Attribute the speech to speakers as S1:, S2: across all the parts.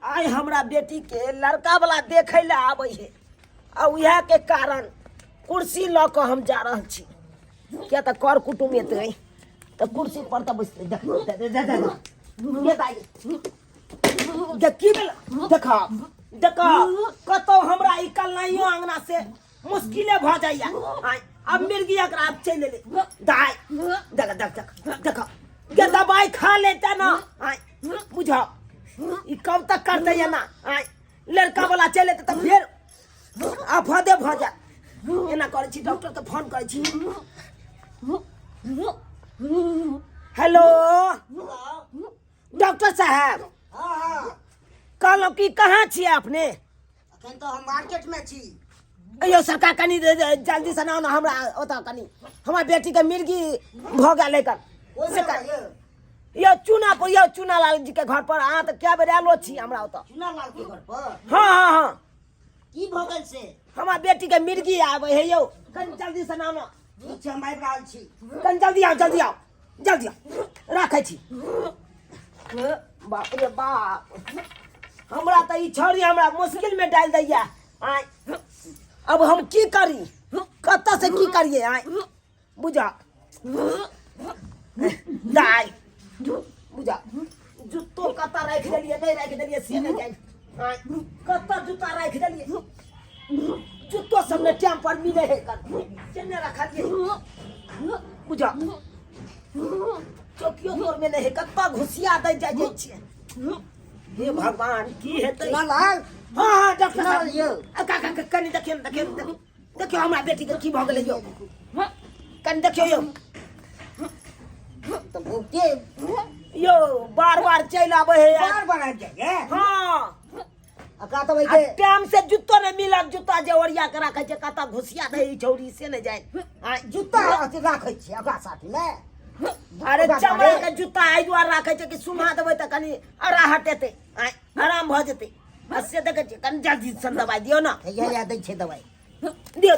S1: आइ हमरा बेटी के लड़का वाला देखे ला आबै है आ उहे के कारण कुर्सी ल के हम जा रहल छी क्या त कर कुटुम एतै त कुर्सी पर त बैसते देख की भेल देखा देखा कतौ हमरा ई कलनाइयो अंगना से मुश्किले भ जाइया अब मिर्गी एकरा चल ले दाई देख देख देख देख ये दवाई खा लेता ना बुझा ई कब तक करते है ना लड़का वाला चले तो फिर आफदे भ जा एना करे छी डॉक्टर के फोन करे छी हेलो डॉक्टर साहब कहलौं कि कहाँ छी अपने
S2: अखन तो हम मार्केट में छी
S1: यो सरकार कनी जल्दी से ना हमरा ओता कनी हमर बेटी के मिर्गी भ गेल लेकर यो चूना लाल जी के घर पर अहाँ तो क्या बेर आलो छी हमरा ओता
S2: चूना लाल के घर पर
S1: हाँ
S2: की भगल से
S1: हमार बेटी के मिर्गी आवे है यो कनी जल्दी से ना
S2: नीचे हम आबि रहल छी
S1: कनी जल्दी आओ राखै छी बाप रे बाप हमरा तो ई छोरी हमरा मुश्किल में डाल दैया अब हम की करी कत से की करिए बुझा दाई बुझा जुत्तो कत रख देलिए नहीं रख देलिए से नहीं जाए कत जूता रख देलिए जुत्तो सब ने टाइम पर मिले है कर चन्ने रखा दिए बुझा चौकियो तोर में नहीं कत घुसिया दे जाए छे हे भगवान की हेतै
S2: चूना लाल
S1: हाँ डॉक्टर साहब
S2: यो
S1: कनी देखियो हमरा बेटी के की भ गेलै यो कनी देखियो यो
S2: तो भूखे
S1: यो बार चल आबै है
S2: बार आबि जाए
S1: हाँ
S2: अका तो भाई
S1: टाइम से जुत्तो ने मिलल जुत्ता जे ओरिया के राखै छै कत घुसिया दे ई छौरी से नहीं जाए
S2: जूता राखै छी अका साथी में
S1: अरे चमड़ा के जूता आई दुआर राखै छै कि सुमा देबै त कनी अरा हटेतै आराम भ जेतै से देखे छी कनी जल्दी सन दवाई दियो ना
S2: या दै छै दवाई
S1: दियो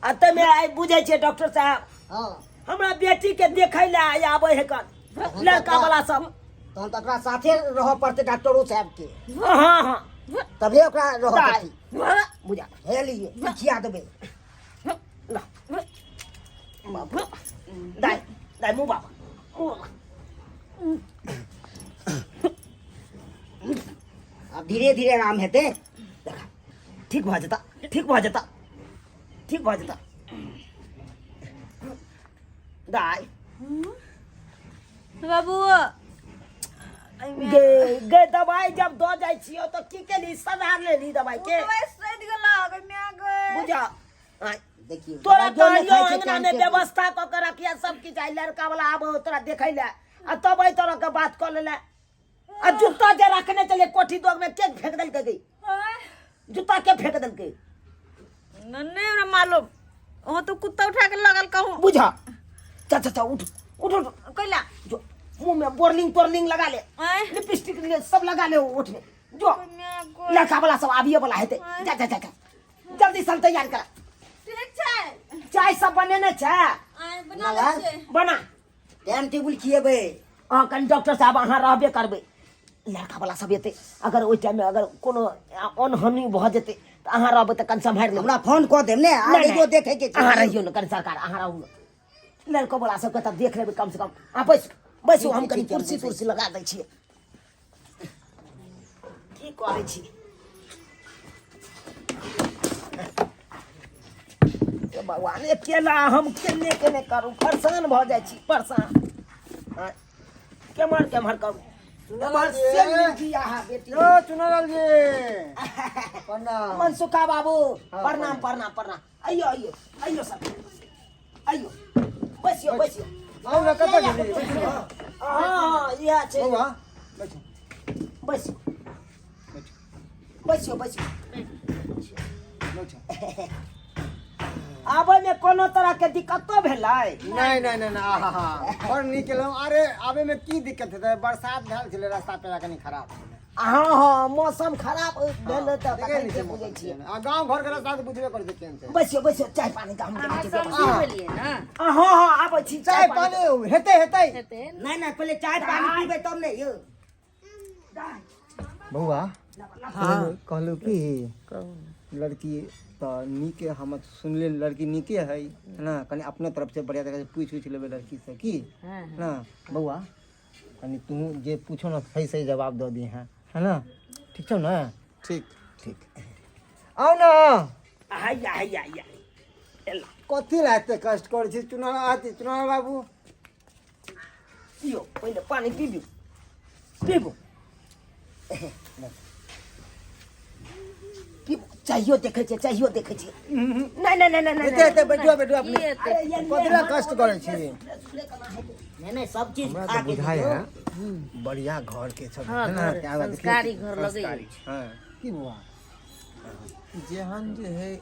S1: आ तमे आई बुझै छै डॉक्टर साहब
S2: हां
S1: हमरा बेटी के देखै ले आबै है कन लड़का वाला सब
S2: तहन त ओकरा साथे रह पड़ते डॉक्टरो साहब के
S1: हाँ
S2: तबे ओकरा रह पड़ती
S1: बुझा
S2: हे लिए खिया देबे
S1: ला बाबा दाई मु बाबा
S2: अब धीरे धीरे आराम हेते
S1: देखा ठीक भ जेता दाई
S3: बाबू
S1: गे दवाई जब दो जाय छियो तो की के ली सजा ले ली दवाई के
S3: सद गेला
S1: बुझा
S2: देखियो
S1: तोरा तोरियो अंगना में व्यवस्था क के रखिया सब की जाय लड़का वाला आबो तोरा देखै ले आ तब आई तोरा के बात कर ले आ जूता जे रखने चले कोठी दोग में के फेंक देल के गई जूता के फेंक देल के
S3: नन्ने हमरा मालूम ओ तो कुत्ता उठा के लगल कहूं
S1: बुझा चा उठ
S3: कैला
S1: जो मुंह में बोरलिंग लगा ले लिपस्टिक ले सब लगा ले उठ में जो लड़का वाला सब आबिए वाला हेते जा जल्दी सन तैयार कर
S3: ठीक छै
S1: चाय सब बनेने छै
S3: बना ले छै
S1: बना
S2: टाइम टेबल खिएबे
S1: कल डॉक्टर साहब अहाँ रहबे करबे लड़का वाला सब एते अगर ओइ टाइम में अगर कोनो अनहोनी भ जेते त अहाँ रहबे त कन संभाल ले
S2: हमरा फोन क देम ने आ जो देखे के
S1: अहाँ रहियो न कन सरकार अहाँ रहू न लड़का वाला सब के त देख लेबे कम से कम आ बैसो हम कनी कुर्सी लगा दै छियै की करै छी भगवान अकेला हम केने करू परेशान भ जाइ छी परेशान केमहर करू
S2: चुनलाल जी प्रणाम
S1: मनसुखा बाबू प्रणाम आइयो सब आइयो बैसियो
S2: आओ ना कत गेली
S1: हाँ इहा छै
S2: बाबा
S1: बैसियो आबै में कोनो तरह के दिक्कतो भेलै
S4: नहीं आहा और निकलम अरे आबे में की दिक्कत है बरसात भेल छले रास्ता पेरा कनी खराब
S1: हाँ मौसम खराब भेल त बुझै छी
S4: आ गांव घर के रास्ता तो बुझबे कर दे केन से
S1: बैसियो चाय पानी का हम
S3: समझलिए ना
S1: हाँ आबै छी
S4: चाय पानी हेते
S3: हेते
S2: नहीं पहले चाय पानी पीबे तब ने यो
S4: बउआ
S3: हाँ
S4: कहलू कि
S3: कहू
S4: लड़की तो नीके हम सुनले लड़की नीके है ना कनी अपने तरफ से बढ़िया तरह से पूछ लेबे लड़की से की
S3: हाँ
S4: ना बउआ कनी तू जे पूछो ना सही सही जवाब दे दी है ना ठीक छौ ना ठीक ठीक आओ ना
S1: हैया हैया हैया एला
S4: कथी लाते कष्ट कर छी चुनाव बाबू
S1: पियो पहिले पानी पीबू पीबू चाहिए देखे छे चाहिए देखे छे नहीं नहीं नहीं नहीं
S4: एते बैठो बैठो अपने
S3: की हेतै?
S4: कथी कष्ट करे छी
S2: नहीं सब चीज
S4: हमरा
S2: खा
S4: तो
S2: के
S4: बुझाय है बढ़िया घर के सब
S3: हाँ,
S4: है ना
S3: घर,
S4: क्या बात है?
S3: संस्कारी घर लगै
S4: संस्कारी। हाँ की बुआ
S5: जेहन जे है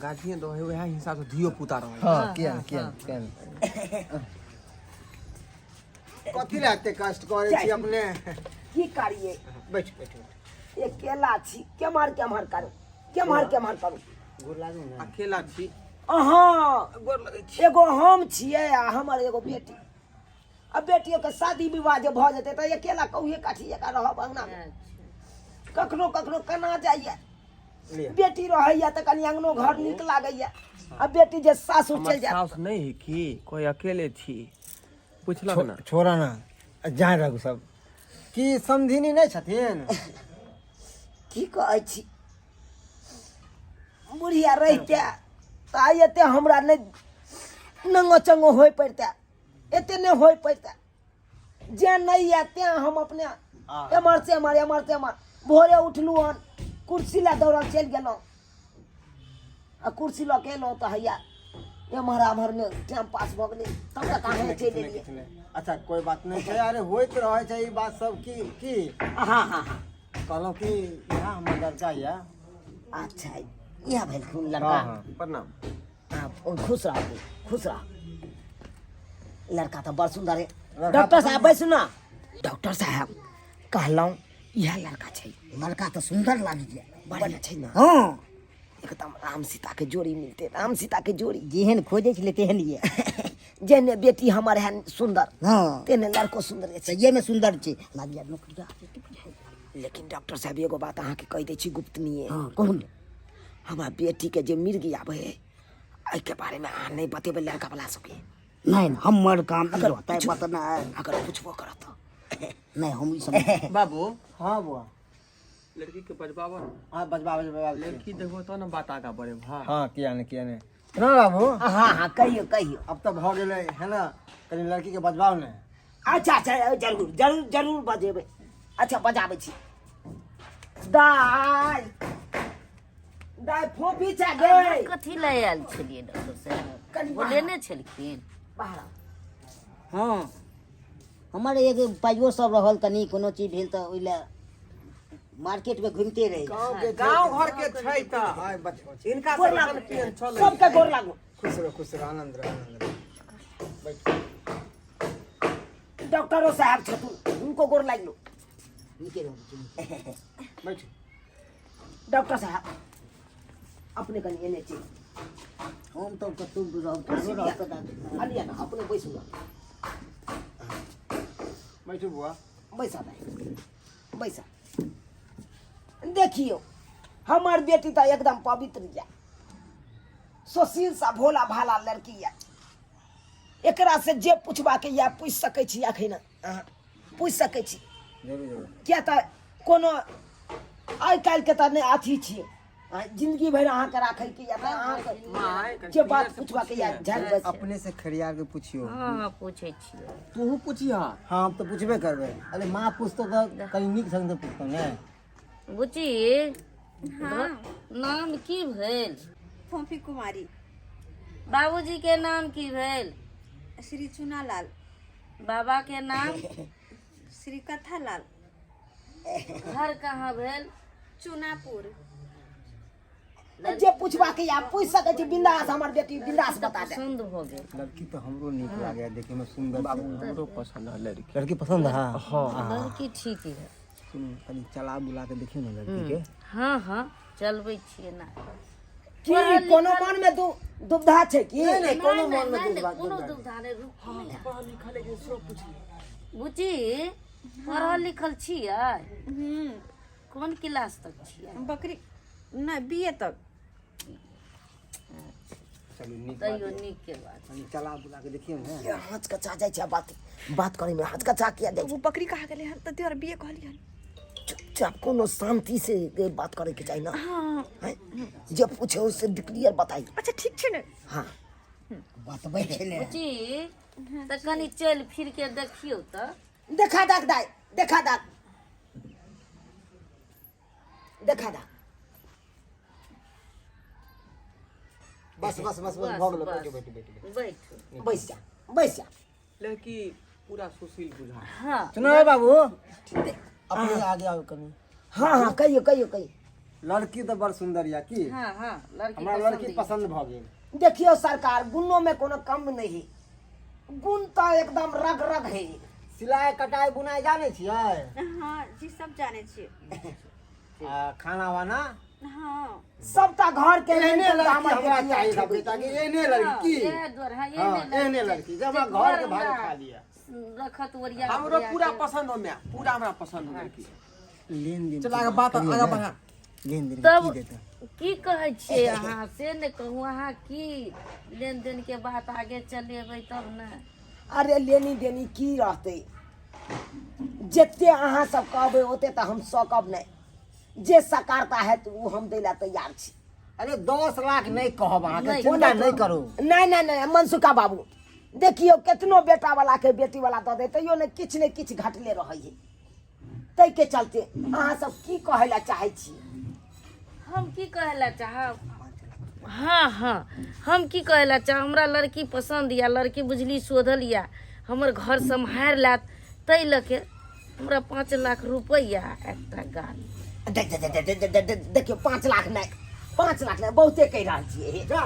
S5: गार्जियन रहे वह हिसाब से धियो पुता रहे
S4: हाँ किया कथी लाते कष्ट करे छी अपने
S1: की करिए
S4: बैठ बैठ
S1: अकेला छी केम्हर केम्हर करू केम्हर करू
S4: गोर लागू ना
S5: अकेला छी
S1: अहाँ एगो हम छियै आ हमर एगो बेटी अब बेटियों के शादी विवाह जे भऽ जेतै तऽ अकेला कौहे काठी जकाँ रहब अंगना में कखनो कखनो केना जाइए
S4: ले
S1: बेटी रहैया तऽ कनि अंगनो घर नीक लागैया आ बेटी जे सासुर
S5: हमर
S1: चलि जायत
S5: साउस नहीं है कि कोई अकेले थी पूछलक ना
S4: छोड़ा ना जाए रहू सब की समधिनी नहीं छथिन
S1: की कहै छी बुढ़िया रहिते तऽ आइ एते हमरा नहि नंगो चंगो होय पड़तै एते नहि होय पड़तै जे नहि यऽ तेँ हम अपने एम्हर से एम्हर भोरे उठलहुँ हन कुर्सी लए दौड़ल चलि गेलहुँ आ कुर्सी लऽ के एलहुँ तऽ हैया एम्हर आम्हरमे टाइम पास भऽ गेलै तब तक अहाँ चलि एलियै
S4: अच्छा कोई बात नहीं है अरे होइत रहे छै ई बात सब की
S1: हाँ हाँ हाँ
S4: कहलहुँ कि यहाँ हमर लड़का यऽ
S1: अच्छा इएह भेल खून लड़का
S4: हाँ
S5: प्रणाम
S1: हाँ, खुश रह लड़का तो बड़ सुंदर है डॉक्टर साहब बैसू ना डॉक्टर साहब कहलहुँ यह लड़का छै
S2: लड़का तो सुंदर लागी है
S1: बढ़िया छै ना
S2: हाँ
S1: एकदम राम सीता के जोड़ी मिलते राम सीता के जोड़ी
S2: जेहन खोजे छले तेहन ये
S1: जेने बेटी हमर है सुंदर
S2: हाँ
S1: तेने लड़को सुंदर छै
S2: सही में सुंदर छे लागिया नौकरिया
S1: लेकिन डॉक्टर साहब एगो बात अहाँ के कह दै छी गुप्तनीय
S2: हाँ कहूँ
S1: हमरा बेटी के जे मिर्गी आबै है एहि के बारे में अहाँ नहीं बतेबै लड़का वाला सबके
S2: नहीं हमर काम नहीं होता है पता ना है
S1: अगर पूछबो करत
S2: नहीं हम ई सब
S5: बाबू
S4: हाँ बुआ
S5: लड़की के बजबावा ना
S4: हाँ बजबा
S5: लड़की देखबो तो ना बात आगा बढ़े भा
S4: हाँ किया नहीं ना बाबू
S1: हाँ हाँ कहियो
S4: अब तो भ गेलै है ना कनी लड़की के बजबाव ने
S1: अच्छा जरूर बजेबै अच्छा बजाबै छी दाई फोफी छै गे
S3: कथी लए आयल छलियै डॉक्टर साहब बोलेने छलखिन
S1: बाहर
S2: हाँ हमर एक पाइयो सब रहल तनी कोनो चीज भेल तऽ ओइ ले मार्केट में घूमते रहे
S5: गांव घर के छै त
S4: हाय बच
S5: इनका
S1: गोर लागू सबके गोर लागू
S4: खुश रहो आनंद रहो
S1: डॉक्टरो साहब छथुन उनको गोर लागि लो
S2: नीके रहो
S4: बैठ
S1: डॉक्टर साहब अपने कनि एने छी
S2: हम तो कतौ रहो
S1: अलिया ना अपने बैसू ना
S4: बैठू बुआ
S1: बैसा दाई बैसा देखियो हमार बेटी तो एकदम पवित्र है सुशील सा भोला भाला लड़की है एकरा से जे पूछबा के या पूछ सकै छी अखन अहाँ पूछ सकै छी
S4: जरूर
S1: किया तऽ कोनो आइ काल्हि के तऽ नहि अथी छियै जिंदगी भरि अहाँके राखै के या अहाँके जे बात पूछबा के या झाड़ बस
S4: अपने से खरियार के पूछियो
S3: हाँ पूछे छियै
S5: तू पूछिया
S4: हाँ हम तो पूछबे करबे अरे माँ पूछतो तो कहीं नीक संग से पूछतो ने
S3: बुची हाँ नाम की भेल
S6: फोफी कुमारी
S3: बाबूजी के नाम की भेल
S6: श्री चुनालाल
S3: बाबा के नाम
S6: श्री कथालाल
S3: घर कहाँ भेल
S6: चुनापुर
S1: जे पूछबा के या पूछ सकै छी बिंदास हमर बेटी बिंदास बता दे
S3: पसंद हो गेल
S4: लड़की तो हमरो नीक लागे देखे में सुंदर
S5: बाबू हमरो पसंद है लड़की
S4: लड़की पसंद है
S3: लड़की ठीक है
S4: सुन कनी चला बुला के देखियो ना लड़की के
S3: हाँ हाँ चलबै छियै ना
S1: की कोनो मन में दुविधा छै की
S4: नहीं कोनो मन में
S3: नहीं,
S4: दूर बात
S3: कोनो दुविधा नहीं, रुक बुची पढ़ल लिखल छियै
S7: कौन क्लास तक छियै
S6: बकरी नहीं बीए तक।
S4: चलू नीक
S7: तैयो नीक के बात
S4: कनी चला बुला के देखियो ना
S1: ये हचकचा जाइ छै बात करे में हचकचा किया जाइ
S6: वो बकरी कहा गेले हन त तोर बीए कहली हन।
S1: चुपचाप कोनो शांति से बात करे के चाहिए ना।
S6: हाँ
S1: हैं? जे पूछे उससे क्लियर बताई।
S6: अच्छा ठीक छै ने।
S1: हाँ
S2: बतबै छै ने
S7: बुची त कनी चल फिर के देखियो त
S1: देखा दाग दाई देखा दाग देखा दाग
S4: बस बस बस बस भऽ गेलो बैठो बैठो बैठो
S7: बैठ
S1: बैस जा
S5: लड़की पूरा सुशील बुझा।
S7: हाँ
S4: सुनो रे बाबू अपने आगे आओ कनी
S1: हाँ हाँ कहियो
S4: लड़की तो बड़ सुंदर या की
S7: हाँ हाँ लड़की
S4: हमरा
S7: पसंद
S4: लड़की
S7: है।
S4: पसंद भ गेल।
S1: देखियो सरकार गुणों में कोनो कम नहीं, गुण तो एकदम रग रग है।
S4: सिलाई कटाई बुनाई जाने छियै
S6: हाँ जी सब जाने छियै।
S4: आ खाना वाना
S6: हाँ
S1: सबटा घर के
S4: एहने
S1: मेंटेन
S4: लड़की
S1: हमर
S4: हमरा
S1: बेटी
S4: चाहिए था
S1: है।
S4: बेटा कि एहने लड़की
S7: ये द्वार हाँ
S4: हाँ
S7: ये
S4: एहने लड़की जब हम घर के भाग खा लिया
S7: रखत वरिया
S5: हमरो पूरा पसंद हो मैं पूरा हमरा पसंद हो लड़की।
S4: लेन देन
S5: चला के बात आगे बढ़ा।
S4: लेन देन
S7: तब
S4: की देता
S7: की कहै छियै अहाँ से ने कहू अहाँ की लेन देन के बात आगे चलेबै तब ने।
S1: अरे लेनी देनी की रहते, जते अहाँ सब कहबै ओते तो हम सकब नहीं। जे सकारता है तो वो हम देला तैयार छी।
S4: अरे 10 लाख नहीं कहब अहाँ के
S7: नहीं,
S4: चिंता नहीं करू।
S1: नहीं मनसुखा बाबू देखियो कितनो बेटा वाला के बेटी वाला दे दे तैयो ने किछ घटले रहे है। तै के चलते अहाँ सब की कहे ला चाहे छी?
S7: हम की कहला चाहब हाँ हाँ हम की कहला चाह हमरा लड़की पसंद या लड़की बुझली शोधल या हमर घर सम्हार लात तै लके हमरा 5 लाख रुपया एकटा गाड़ी।
S1: देखियो 5 लाख नहीं, 5 लाख नहीं बहुते कह रहा छियै।
S4: जा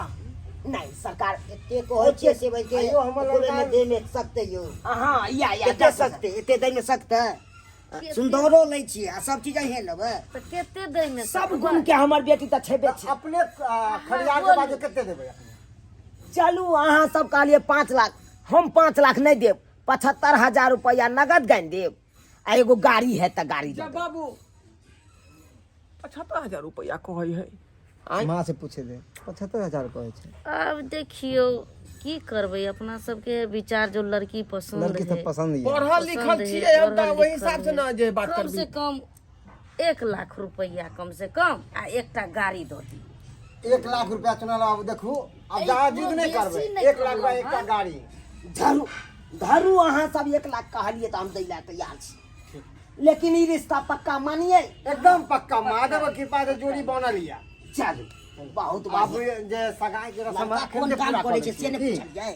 S1: नहीं सरकार
S2: एते कहै छियै से भाई के
S4: अयो हमर
S2: ओकरे
S4: लड़का
S2: में दे में सकते यो
S1: हाँ या
S2: एते सकते एते दे में सकते सुंदरो लै छी आ सब चीज अहे लेबै
S7: तो केते दै में
S1: सब गुण के हमर बेटी तो छेबे छै।
S4: अपने खरिया के बाद कते देबै अपने?
S1: चलू अहाँ सब कहलिए 5 लाख, हम 5 लाख नहीं देव, 75,000 रुपया नगद गाइन देव आ एगो गाड़ी है तो गाड़ी
S5: जा
S1: दे।
S5: बाबू 75,000 रुपया कहै है।
S4: माँ से पूछे दे 75,000 कहै छै।
S7: अब देखियो की करबै अपना सबके विचार जो लड़की पसंद
S4: लड़की
S7: है
S4: सब पसंद है
S5: पढ़ल लिखल छियै हम त ओहि हिसाब से ना जे बात
S7: कम
S5: करबी।
S7: से कम 1 लाख रुपया कम से कम आ एकटा गाड़ी दो दी।
S4: 1 लाख रुपया चुनल अब देखू अब ज्यादा जिद नहीं करबै। 1 लाख रुपया एकटा गाड़ी
S1: धरू धरू अहाँ सब 1 लाख कहलिए तो हम दै ला तैयार छी, लेकिन ई रिश्ता पक्का मानिए।
S4: एकदम पक्का महादेव की कृपा से जोड़ी बनल या।
S1: चलू बहुत
S4: अब
S1: बढ़िया।
S4: जे सगाई के रस्म
S2: लड़का कोन काम करे छै से ने पूछलियै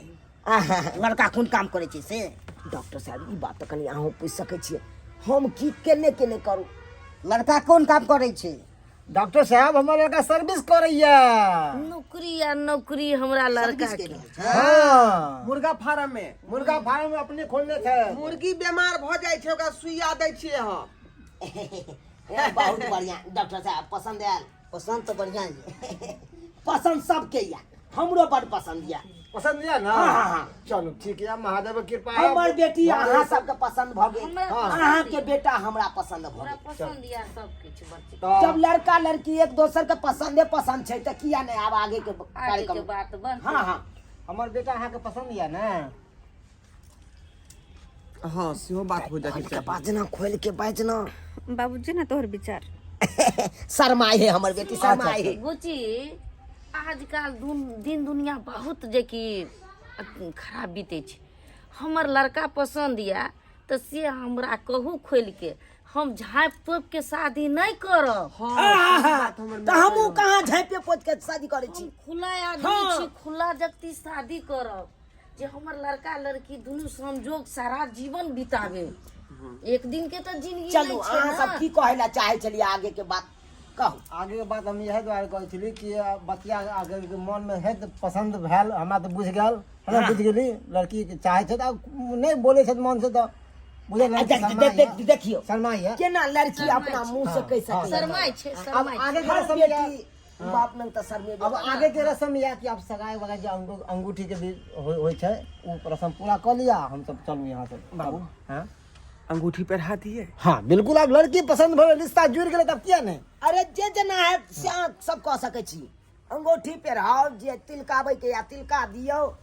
S1: आहा,
S2: लड़का कोन काम करे छै से
S1: डॉक्टर साहब ई बात तो कनी अहाँ पूछ सकै छियै, हम की केने केने करू?
S2: लड़का कोन काम करे छै?
S4: डॉक्टर साहब हमर लड़का सर्विस करैया।
S7: नौकरी या नौकरी हमरा लड़का के
S4: हाँ
S5: मुर्गा फार्म में
S4: मुर्गा फार्म में अपने खोलने थे।
S5: मुर्गी बीमार भ जाइ छै ओकरा सुइया दै छियै हम।
S1: बहुत बढ़िया डॉक्टर साहब पसंद आयल।
S2: पसंद तो बढ़िया है
S1: पसंद सबके या, हमरो बड़ पसंद या।
S4: पसंद या ना?
S1: हाँ, हाँ।
S4: चलो ठीक है महादेव की कृपा है।
S1: हमर बेटी अहाँ सबके पसंद भ गेल,
S7: हमरा
S1: अहाँ के बेटा हमरा पसंद भ
S7: हमरा
S1: गेल।
S7: पसंद या सब किछ बच्चे
S4: तो
S1: जब लड़का लड़की एक दोसर के पसंदे पसंद छै तो किया नहीं आब आगे के
S7: आगे के
S1: कार्यक्रम?
S7: बात बन।
S1: हाँ हाँ
S4: हमर बेटा अहाँ के पसंद या ना?
S5: हाँ सेहो बात हो जाइ
S1: खोल के
S5: छै।
S1: बाजना, खोल के बाजना।
S6: बाबूजी ना तोहर विचार।
S1: शर्माए है हमर बेटी, शर्माए है।
S7: बुची आजकल दिन दुनिया बहुत जे कि खराब बीते छै। हमर लड़का पसंद या तो से हमरा कहू खोल के, हम झाँप तोप के शादी नहीं करब।
S1: तो हमू कहाँ झाँपे पोत के शादी करे छी?
S7: हम खुला आदमी छी, खुला जगती शादी करब जे हमर लड़का लड़की दुनू संजोग सारा जीवन बितावे। एक दिन के तो जिंदगी
S1: चलू
S7: नहीं छै
S1: अहाँ सब
S7: ना।
S1: की कहे ला चाहे चलिए आगे के बात कहू।
S4: आगे के बात हम यह द्वारा कहै छली कि बतिया आगे के मन में है तो पसंद भेल हमरा तो बुझ गेल है ना, बुझ गेली लड़की के चाहे छै तो नहीं बोले छै मन से तो बुझे नहीं
S1: देखियो
S4: शर्मा है।
S1: केना लड़की अपना मुंह से कह सके?
S7: शर्माय छै
S4: अब
S7: शर्माय छै।
S4: आगे के
S1: हर
S4: रस्म
S1: बेटी बाप ने तो शर्मे।
S4: अब आगे के रस्म यह कि आप सगाई वगाई जो अंगूठी के भी होय छै उ रस्म पूरा कर लिया हम सब चलू यहाँ से बाबू। हाँ
S5: अंगूठी पहना दिए।
S4: हाँ बिल्कुल, अब लड़की पसंद भले रिश्ता जुड़ गए तब क्या नहीं।
S1: अरे जे जना है से अहाँ सब कह सकै छी। अंगूठी पहिराओ, जे तिलकाबै के या तिलका दियौ,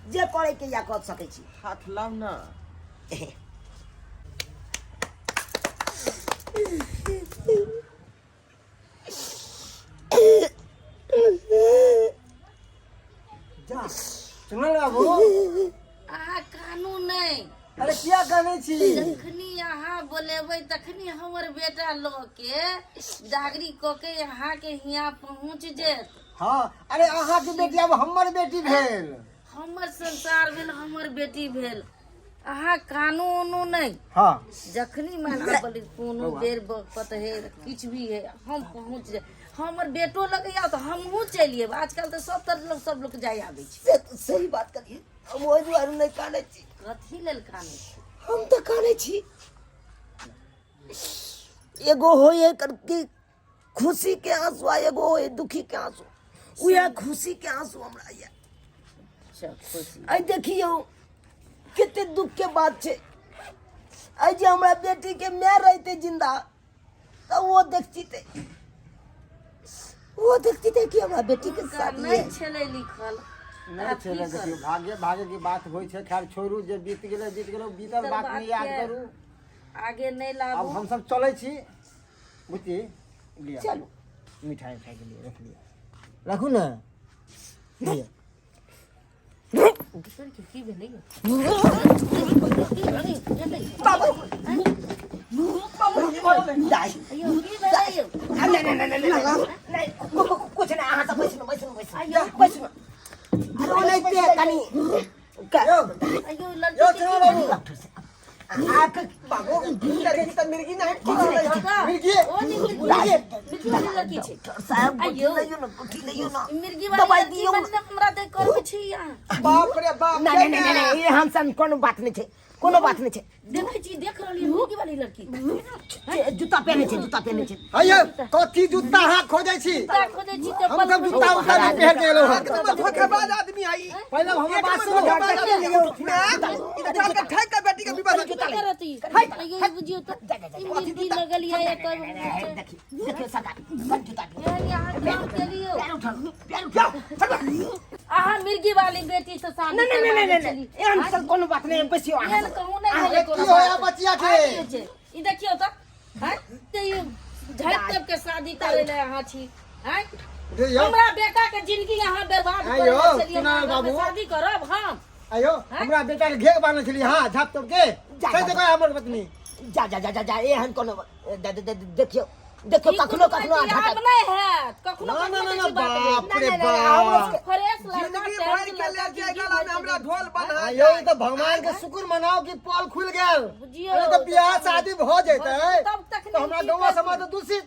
S1: जे करे के या कह सकै छी।
S5: हाथ लाव ना।
S4: सुनो बाबू,
S7: अहाँ कानून नहीं
S4: अरे क्या कहने छी?
S7: जखनी अहाँ बोलेबै तखनी हमर बेटा लोग के जागरी क के यहाँ के हिया पहुँच जेत।
S4: हाँ, अरे अहाँ की बेटी अब हमर बेटी भेल।
S7: हमर संसार भेल, हमर बेटी भेल। अहाँ कानून नहीं।
S4: हाँ
S7: जखनी माना बोली कोनो देर वक्त है किछ भी है हम पहुँच जाए। हमर बेटो लगे या तो हमहूँ चलिए। आजकल तो सब लोग जाए आबे छै।
S1: से तो सही बात करिए। हम ओहि दुआरे नहीं कानै छी।
S7: कथी लेल काने छै?
S1: हम तो कानै छी। एगो होए करके खुशी के आंसू आ एगो होए दुखी के आंसू। उहे खुशी के आंसू हमरा ये।
S7: सब खुशी।
S1: आई देखियो कते दुख के बात छे। आई जे हमरा बेटी के माय रहते जिंदा तो वो देखती थे कि हमरा बेटी के शादी है।
S7: नहीं छले लिखल।
S4: नहीं चले, देखियो भाग्य भाग्य की बात होई छै। खैर छोड़ू, जे बीत गेलै बीतल बात नहीं याद करू।
S7: आगे नहीं
S4: अब
S7: लाबू।
S4: हम सब चले छी। बुझी लिया,
S1: चलो
S4: मिठाई के लिए रख लिया, रखू ना। लिया
S7: की भेलै?
S1: दाई
S7: अयो की भेलै यौ?
S1: नहीं कुछ नहीं। अहाँ सब बैसू। अरे नहीं ते कनी
S7: अयो लड़की के
S1: आके बाबू लड़की तो मिर्गी नहीं
S7: मिर्गी लड़की छै।
S1: साहब
S7: अयो
S1: कुछ नहीं ना।
S7: मिर्गी
S1: दवाई
S7: वाली
S1: दियो।
S7: मतलब हमरा देख कर छी यहाँ।
S4: बाप रे बाप।
S1: नहीं ये हम सब कोनो बात नहीं छे। कोनो बात नहीं छे।
S7: देखै छी, देख रहली मिर्गी वाली लड़की।
S1: जूता पहने छे।
S4: अयो कथी जूता हाथ खोजे छी?
S7: जूता खोजै छी
S4: हम
S7: चप्पल
S4: सब जूता उतार के पहन के एलो हन।
S5: तुम धोखेबाज आदमी आई।
S4: पहले हमर बात सुनो।
S5: इधर चल के ठेक के बेटी के विवाह
S7: जूता करती। अयो बुझियो तो ई मिर्गी लगल या एकर।
S1: देखियो सरकार जूता
S7: यहाँ काम के लिए
S1: पैर उठाओ।
S7: अहाँ मिर्गी वाली बेटी से शादी
S1: नहीं एहन सब कोनो बात नहीं। बैसियो अहाँ
S7: एहन कहूँ नहीं भेलै
S4: की होया बचिया के?
S7: ई देखियो तो हैं ते ई झटक के शादी करे ले यहाँ छी हैं। हमरा बेटा के जिंदगी यहाँ बर्बाद करे
S4: आयो,
S7: ले चलिए।
S4: सुना बाबू।
S7: शादी करब हम।
S4: अयो हमरा बेटा के घेक बांधल छली। हाँ झाप तोड़ के सही तो कहे हमर पत्नी।
S1: जा एहन कोनो देखियो कखनो
S7: अब नहीं है कखनो
S4: ना बाप रे बाप।
S7: फ्रेश
S5: जिंदगी भर के ले के गला में हमरा ढोल बना।
S4: अयो ई तो भगवान के शुक्र मनाओ कि पोल खुल गेल।
S7: बुझियो
S4: अरे तो बियाह शादी हो जैते
S7: तब तक
S4: तो हमरा गांव समाज तो दूषित।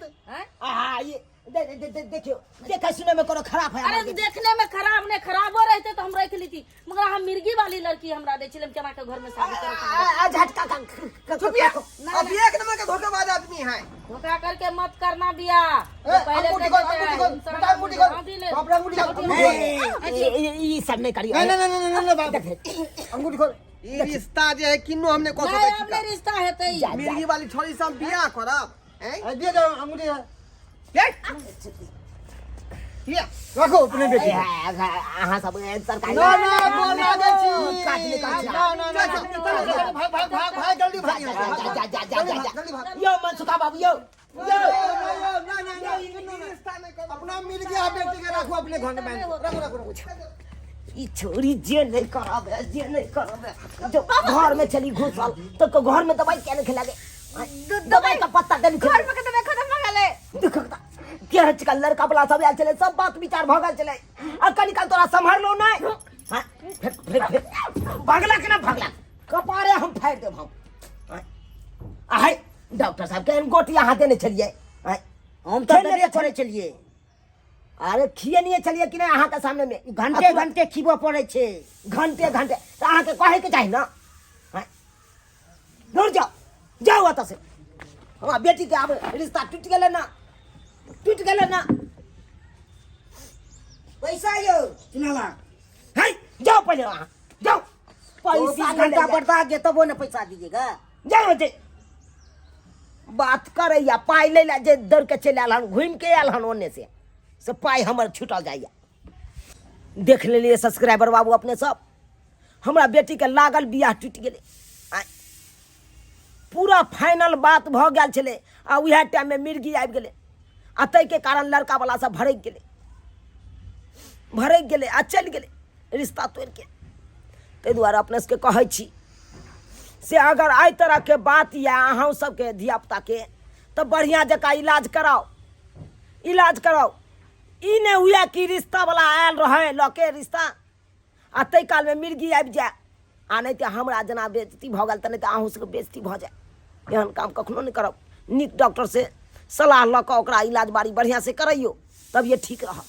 S1: हाँ ये देखियो देखा सुने में कोनो खराब है।
S7: अरे देखने में खराब नहीं, खराबो रहते तो हम रख ली थी, मगर हम मिर्गी वाली लड़की हमरा दे छिलम केना के घर में शादी करे।
S1: झटका
S5: चुपिया, अब एक नंबर का धोखेबाज आदमी है।
S7: धोखा करके मत करना बिया। पहले
S4: अंगूठी
S7: देखे
S4: खोल,
S7: थे,
S4: अंगूठी खोल,
S7: इंसान
S4: बेटा अंगूठी खोल।
S7: अंगूठी ले।
S4: बाप रे अंगूठी खोल।
S1: ये सब नहीं करियो।
S4: नहीं बाप अंगूठी खोल।
S5: ई रिश्ता जे है किन्नो हमने को
S7: नहीं
S5: सोचे
S7: हमने रिश्ता है तई।
S5: मिर्गी वाली छोरी से हम बियाह करब हैं।
S4: दे दो अंगूठी।
S5: ये
S4: रखो अपने बेटी।
S1: अहाँ सब सरकारी
S4: ना बोला दे छी।
S1: काट ले।
S4: ना भाग जल्दी भाग। जल्दी भाग।
S1: यो मनसुखा बाबू यो
S4: अपना मिल गया बेटी के रखो अपने घर में। रखो।
S1: ई छोरी जे नहीं करावे जो घर में चली घुसल तो घर में दवाई क्या नहीं खिलागे। दवाई का पत्ता के घर में दवाई खत्म हो गेले। देखता के हचका लड़का वाला सब आयल चले, सब बात विचार भगल चले। आ कनिका तोरा संभाल लो नहीं। हां भगला के ना भगला कपारे हम फाड़ देब हम। आय डॉक्टर साहब के गोटी यहाँ देने चलिए।
S2: हम तो देबे करे चलिए।
S1: अरे खिए नहीं चलिए कि नहीं अहाँ के सामने में
S2: घंटे खीबो पड़े छे।
S1: घंटे तो अहाँ के कहे के चाही ना। दूर जाओ अत से। हमारा बेटी के अब रिश्ता टूट गए ना।
S2: पैसा यो चिनाला
S1: है जाओ पहले वहाँ जाओ। पैसा
S2: घंटा पड़ता है तब वो ना पैसा दीजिएगा।
S1: जाओ जे बात करैया पाइ लै ला जे दौड़ के चलि आयल हन घुमि के आयल हन ओन्ने से पाइ हमर छूटल जाइया। देख लेलिए सब्सक्राइबर बाबू अपने सब, हमरा बेटी के लागल बियाह टूटि गेलै, पूरा फाइनल बात भऽ गेल छलै आ उएह टाइम में मिर्गी आबि गेलै आ ताहिके कारण लड़का वाला सब भड़क गेलै आ चलि गेलै रिश्ता तोड़ि के। ताहि दुआरे अपने सबके कहै छी से अगर एहि तरह के बात या अहाँ सबके धियापुता के तो बढ़िया जकाँ इलाज कराओ। ई नहीं हुआ कि रिश्ता वाला आयल रहे लके रिश्ता आ तै काल में मिर्गी आबि जाए आ नहीं तो हमरा जना बेइज्जती भऽ गेल तऽ नहीं तो अहूँ सबके बेइज्जती भऽ जाए। एहन काम कखनो नहीं करब, नीक डॉक्टर से सलाह लऽ कऽ ओकरा इलाज बाड़ी बढ़िया से करैयो, तब ये ठीक रहत।